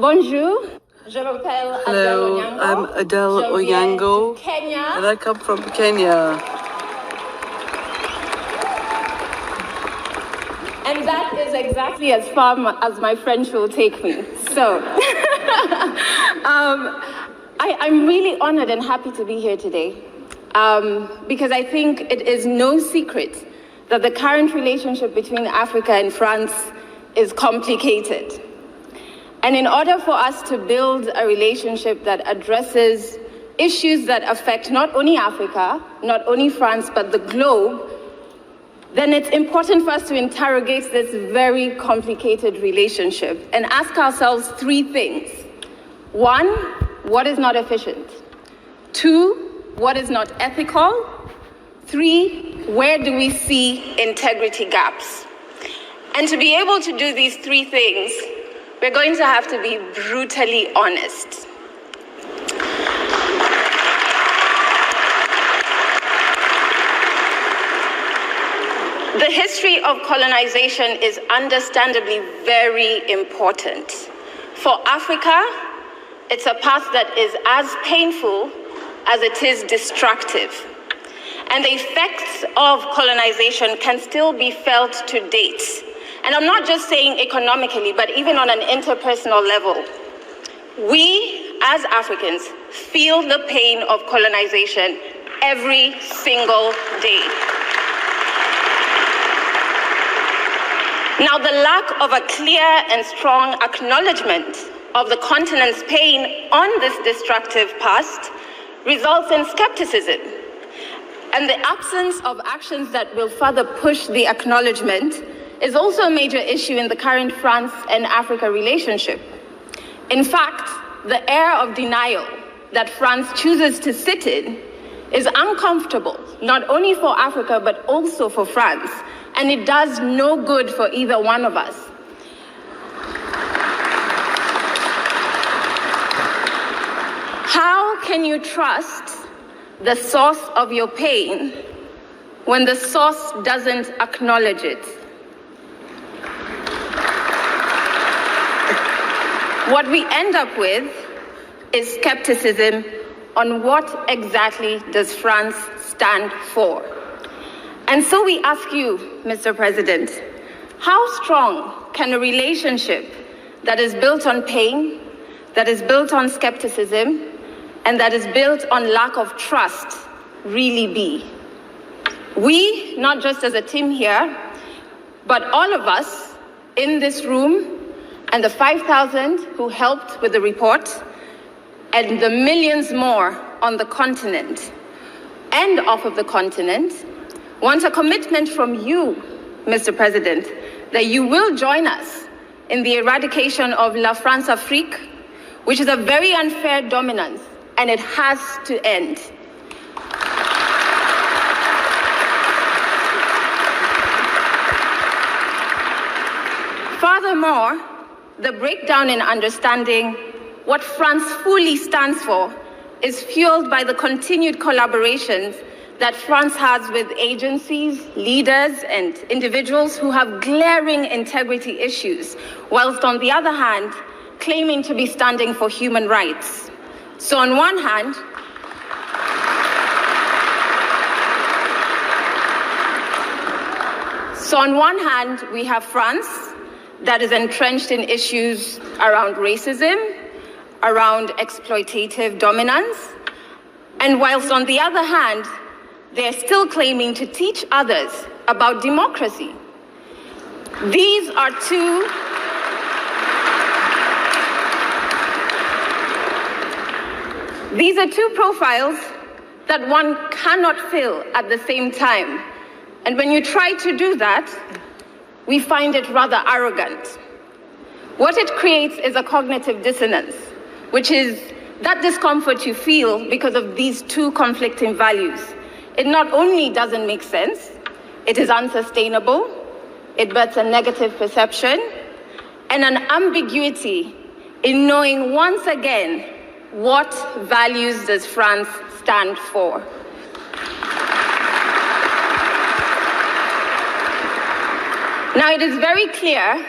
Bonjour, je m'appelle Hello, I'm Adele Onyango, Kenya. and I come from Kenya. And that is exactly as far as my French will take me. So, I'm really honored and happy to be here today because I think it is no secret that the current relationship between Africa and France is complicated. And in order for us to build a relationship that addresses issues that affect not only Africa, not only France, but the globe, then it's important for us to interrogate this very complicated relationship and ask ourselves three things. One, what is not efficient? Two, what is not ethical? Three, where do we see integrity gaps? And to be able to do these three things, we're going to have to be brutally honest. The history of colonization is understandably very important. For Africa, it's a path that is as painful as it is destructive. And the effects of colonization can still be felt to date. And I'm not just saying economically, but even on an interpersonal level. We, as Africans, feel the pain of colonization every single day. Now, the lack of a clear and strong acknowledgement of the continent's pain on this destructive past results in skepticism. And the absence of actions that will further push the acknowledgement is also a major issue in the current France and Africa relationship. In fact, the air of denial that France chooses to sit in is uncomfortable, not only for Africa, but also for France, and it does no good for either one of us. How can you trust the source of your pain when the source doesn't acknowledge it? What we end up with is skepticism on what exactly does France stand for. And so we ask you, Mr. President, how strong can a relationship that is built on pain, that is built on skepticism, and that is built on lack of trust really be? We, not just as a team here, but all of us in this room, and the 5,000 who helped with the report, and the millions more on the continent and off of the continent, want a commitment from you, Mr. President, that you will join us in the eradication of La France Afrique, which is a very unfair dominance, and it has to end. Furthermore, the breakdown in understanding what France fully stands for is fueled by the continued collaborations that France has with agencies, leaders, and individuals who have glaring integrity issues, whilst on the other hand, claiming to be standing for human rights. So on one hand, we have France that is entrenched in issues around racism, around exploitative dominance, and whilst on the other hand, they're still claiming to teach others about democracy. These are two profiles that one cannot fill at the same time. And when you try to do that, we find it rather arrogant. What it creates is a cognitive dissonance, which is that discomfort you feel because of these two conflicting values. It not only doesn't make sense, it is unsustainable, it births a negative perception, and an ambiguity in knowing once again what values does France stand for. Now, it is very clear,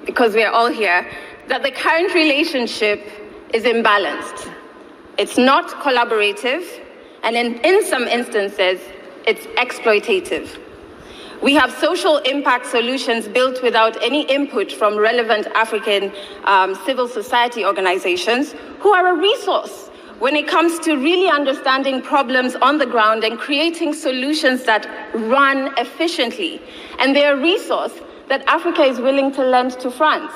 because we are all here, that the current relationship is imbalanced. It's not collaborative, and in some instances, it's exploitative. We have social impact solutions built without any input from relevant African civil society organizations who are a resource when it comes to really understanding problems on the ground and creating solutions that run efficiently. And they're a resource that Africa is willing to lend to France.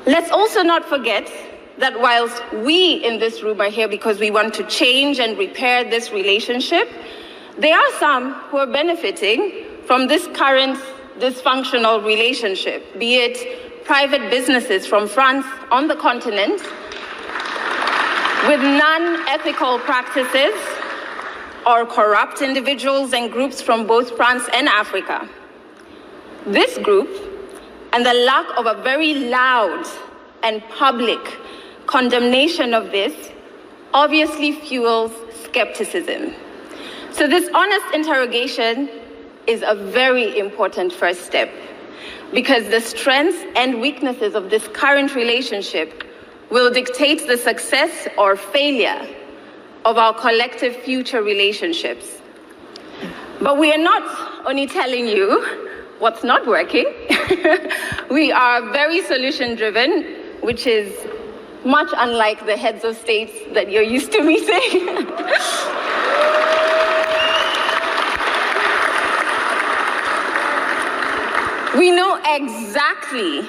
Let's also not forget that whilst we in this room are here because we want to change and repair this relationship, there are some who are benefiting from this current dysfunctional relationship, be it private businesses from France on the continent with non-ethical practices, or corrupt individuals and groups from both France and Africa. This group, and the lack of a very loud and public condemnation of this, obviously fuels skepticism. So this honest interrogation is a very important first step, because the strengths and weaknesses of this current relationship will dictate the success or failure of our collective future relationships. But we are not only telling you what's not working. We are very solution-driven, which is much unlike the heads of states that you're used to meeting. We know exactly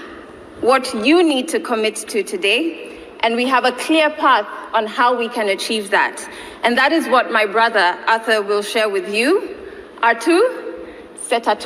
what you need to commit to today, and we have a clear path on how we can achieve that. And that is what my brother Arthur will share with you. Artu, c'est à toi.